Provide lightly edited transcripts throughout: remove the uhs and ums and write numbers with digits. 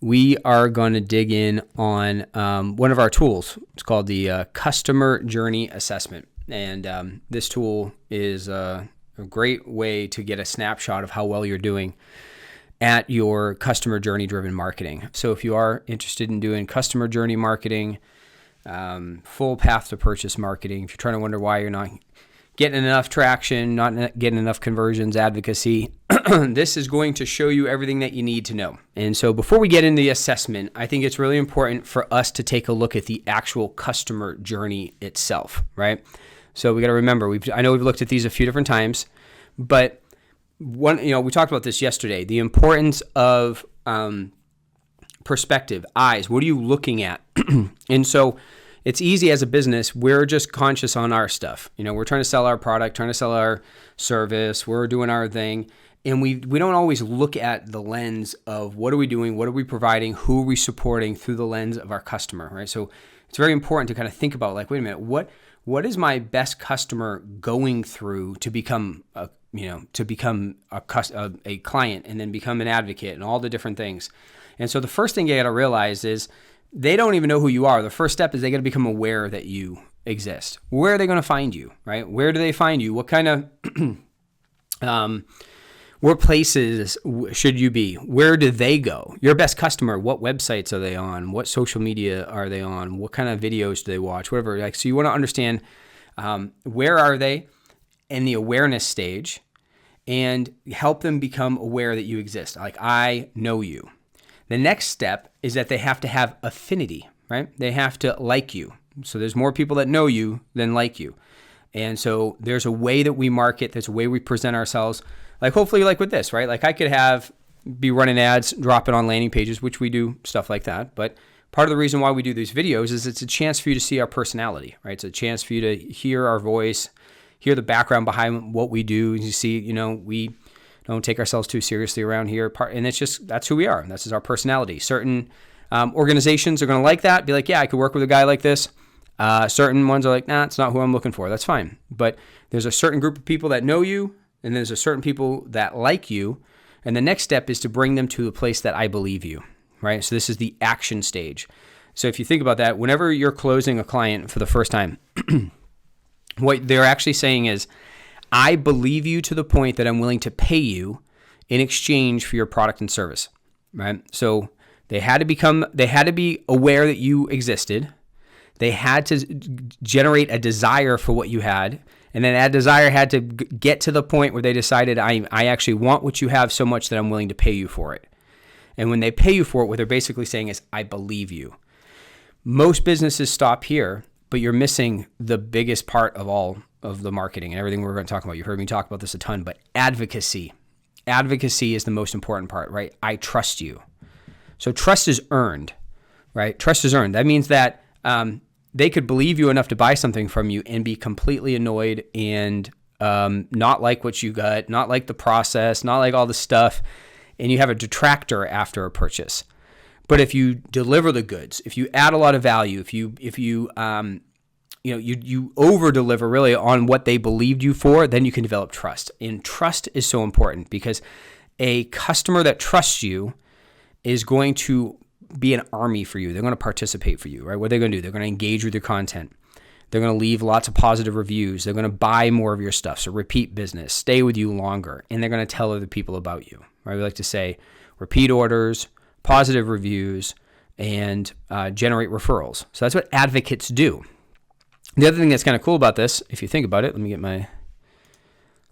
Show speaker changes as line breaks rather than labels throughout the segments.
we are going to dig in on one of our tools. It's called the Customer Journey Assessment. And this tool is a great way to get a snapshot of how well you're doing at your customer journey driven marketing. So if you are interested in doing customer journey marketing, full path to purchase marketing, if you're trying to wonder why you're not getting enough traction, not getting enough conversions, advocacy, this is going to show you everything that you need to know. And so before we get into the assessment, I think it's really important for us to take a look at the actual customer journey itself, right? So we got to remember, I know we've looked at these a few different times, but we talked about this yesterday, the importance of perspective, eyes. What are you looking at? And so it's easy as a business. We're just conscious on our stuff. We're trying to sell our product, trying to sell our service. We're doing our thing. And we don't always look at the lens of what are we doing? What are we providing? Who are we supporting through the lens of our customer, right? So it's very important to kind of think about wait a minute, what is my best customer going through to become a client and then become an advocate and all the different things. And so the first thing you got to realize is they don't even know who you are. The first step is they got to become aware that you exist. Where are they going to find you, right? Where do they find you? What kind of, what places should you be? Where do they go? Your best customer, what websites are they on? What social media are they on? What kind of videos do they watch? Whatever. So you want to understand where are they in the awareness stage and help them become aware that you exist. I know you. The next step is that they have to have affinity, right? They have to like you. So there's more people that know you than like you. And so there's a way that we market, there's a way we present ourselves. Hopefully with this, right? I could be running ads, drop it on landing pages, which we do stuff like that. But part of the reason why we do these videos is it's a chance for you to see our personality, right? It's a chance for you to hear our voice, hear the background behind what we do. You see, we don't take ourselves too seriously around here. And that's who we are. This is our personality. Certain organizations are going to like that, be like, yeah, I could work with a guy like this. Certain ones are like, nah, it's not who I'm looking for. That's fine. But there's a certain group of people that know you, and there's a certain people that like you. And the next step is to bring them to a place that I believe you, right? So this is the action stage. So if you think about that, whenever you're closing a client for the first time, what they're actually saying is, I believe you to the point that I'm willing to pay you in exchange for your product and service, right? So they had to be aware that you existed. They had to generate a desire for what you had. And then that desire had to get to the point where they decided, I actually want what you have so much that I'm willing to pay you for it. And when they pay you for it, what they're basically saying is, I believe you. Most businesses stop here, but you're missing the biggest part of all of the marketing and everything we're going to talk about. You heard me talk about this a ton, but advocacy. Advocacy is the most important part, right? I trust you. So trust is earned, right? Trust is earned. That means that they could believe you enough to buy something from you and be completely annoyed and not like what you got, not like the process, not like all the stuff, and you have a detractor after a purchase. But if you deliver the goods, if you add a lot of value, if you over deliver really on what they believed you for, then you can develop trust. And trust is so important because a customer that trusts you is going to be an army for you. They're going to participate for you, right? What are they going to do? They're going to engage with your content. They're going to leave lots of positive reviews. They're going to buy more of your stuff. So repeat business, stay with you longer, and they're going to tell other people about you, right? We like to say repeat orders, positive reviews, and generate referrals. So that's what advocates do. The other thing that's kind of cool about this, if you think about it, let me get my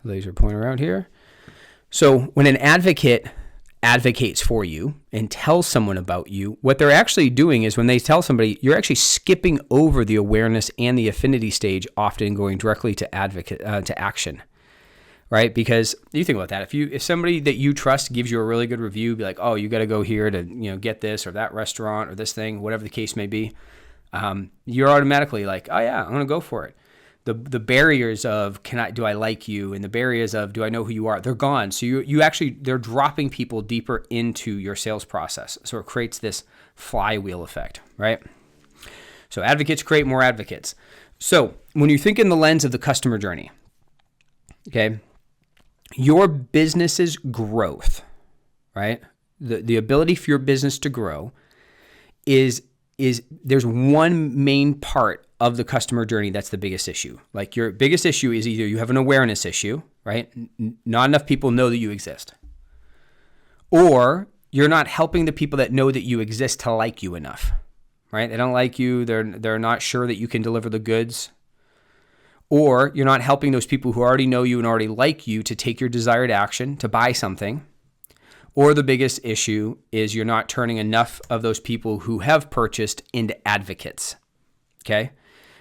laser pointer out here. So when an advocate advocates for you and tells someone about you, what they're actually doing is when they tell somebody, you're actually skipping over the awareness and the affinity stage, often going directly to action, right? Because you think about that. If somebody that you trust gives you a really good review, be like, oh, you got to go here to get this or that restaurant or this thing, whatever the case may be, you're automatically like, oh yeah, I'm going to go for it. The barriers of do I like you, and the barriers of do I know who you are, they're gone. So they're dropping people deeper into your sales process. So it creates this flywheel effect, right? So advocates create more advocates. So when you think in the lens of the customer journey, okay, your business's growth, right? the ability for your business to grow is there's one main part of the customer journey that's the biggest issue. Like your biggest issue is either you have an awareness issue, right? Not enough people know that you exist. Or you're not helping the people that know that you exist to like you enough, right? They don't like you. They're not sure that you can deliver the goods. Or you're not helping those people who already know you and already like you to take your desired action, to buy something. Or the biggest issue is you're not turning enough of those people who have purchased into advocates, okay?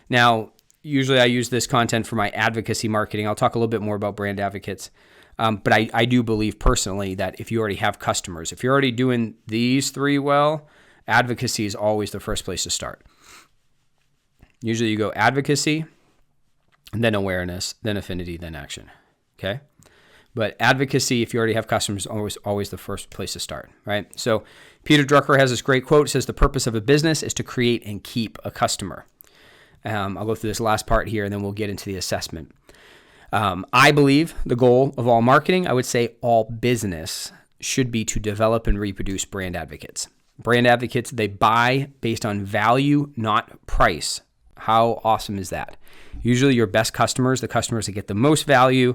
Now, usually I use this content for my advocacy marketing. I'll talk a little bit more about brand advocates. But I do believe personally that if you already have customers, if you're already doing these three well, advocacy is always the first place to start. Usually you go advocacy, and then awareness, then affinity, then action, okay? But advocacy, if you already have customers, is always the first place to start, right? So Peter Drucker has this great quote. It says, the purpose of a business is to create and keep a customer. I'll go through this last part here, and then we'll get into the assessment. I believe the goal of all marketing, I would say all business, should be to develop and reproduce brand advocates. Brand advocates, they buy based on value, not price. How awesome is that? Usually your best customers, the customers that get the most value,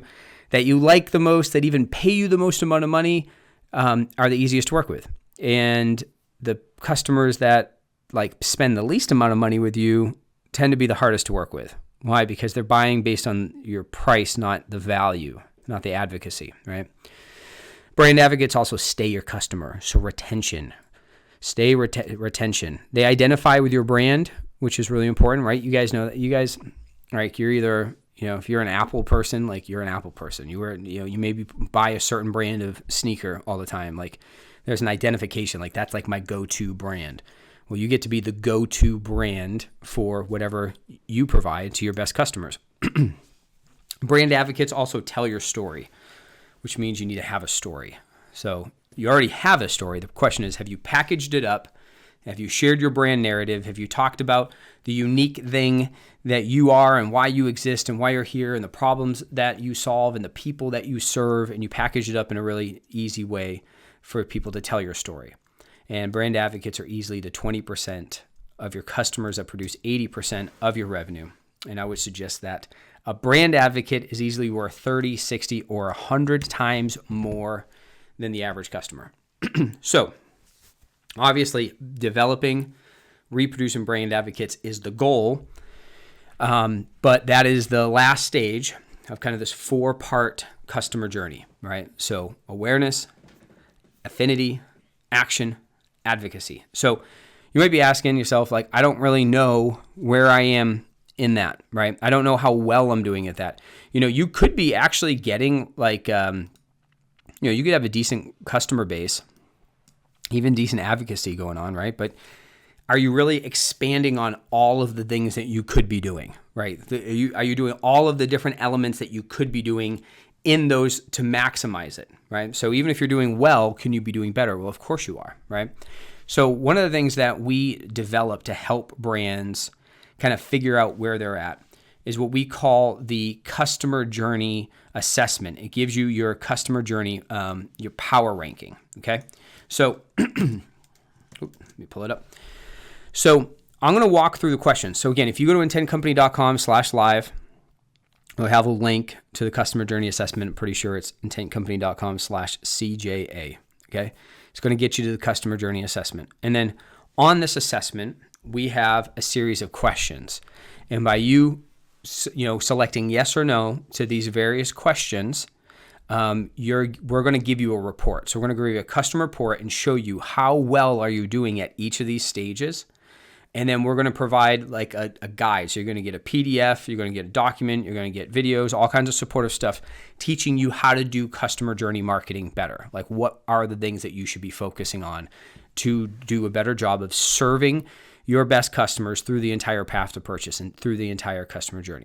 that you like the most, that even pay you the most amount of money, are the easiest to work with. And the customers that like spend the least amount of money with you tend to be the hardest to work with. Why? Because they're buying based on your price, not the value, not the advocacy, right? Brand advocates also stay your customer. So retention, retention. They identify with your brand, which is really important, right? You guys know that like you're either, if you're an Apple person, like you're an Apple person. You maybe buy a certain brand of sneaker all the time. Like there's an identification, like that's like my go-to brand. Well, you get to be the go-to brand for whatever you provide to your best customers. Brand advocates also tell your story, which means you need to have a story. So you already have a story. The question is, have you packaged it up? Have you shared your brand narrative? Have you talked about the unique thing that you are and why you exist and why you're here and the problems that you solve and the people that you serve, and you package it up in a really easy way for people to tell your story? And brand advocates are easily the 20% of your customers that produce 80% of your revenue. And I would suggest that a brand advocate is easily worth 30, 60, or 100 times more than the average customer. So, obviously, developing, reproducing brand advocates is the goal. But that is the last stage of kind of this 4-part customer journey, right? So, awareness, affinity, action, advocacy. So you might be asking yourself, like, I don't really know where I am in that, right? I don't know how well I'm doing at that. You could be actually getting like, you could have a decent customer base, even decent advocacy going on, right? But are you really expanding on all of the things that you could be doing, right? Are you doing all of the different elements that you could be doing in those to maximize it, right? So even if you're doing well, can you be doing better? Well, of course you are, right? So one of the things that we develop to help brands kind of figure out where they're at is what we call the customer journey assessment. It gives you your customer journey, your power ranking, okay? So, let me pull it up. So I'm going to walk through the questions. So again, if you go to intentcompany.com/live, we'll have a link to the customer journey assessment. I'm pretty sure it's intentcompany.com/CJA. Okay. It's going to get you to the customer journey assessment. And then on this assessment, we have a series of questions. And by you selecting yes or no to these various questions, we're going to give you a report. So we're going to give you a customer report and show you how well are you doing at each of these stages. And then we're going to provide like a guide. So you're going to get a PDF, you're going to get a document, you're going to get videos, all kinds of supportive stuff teaching you how to do customer journey marketing better. Like what are the things that you should be focusing on to do a better job of serving your best customers through the entire path to purchase and through the entire customer journey.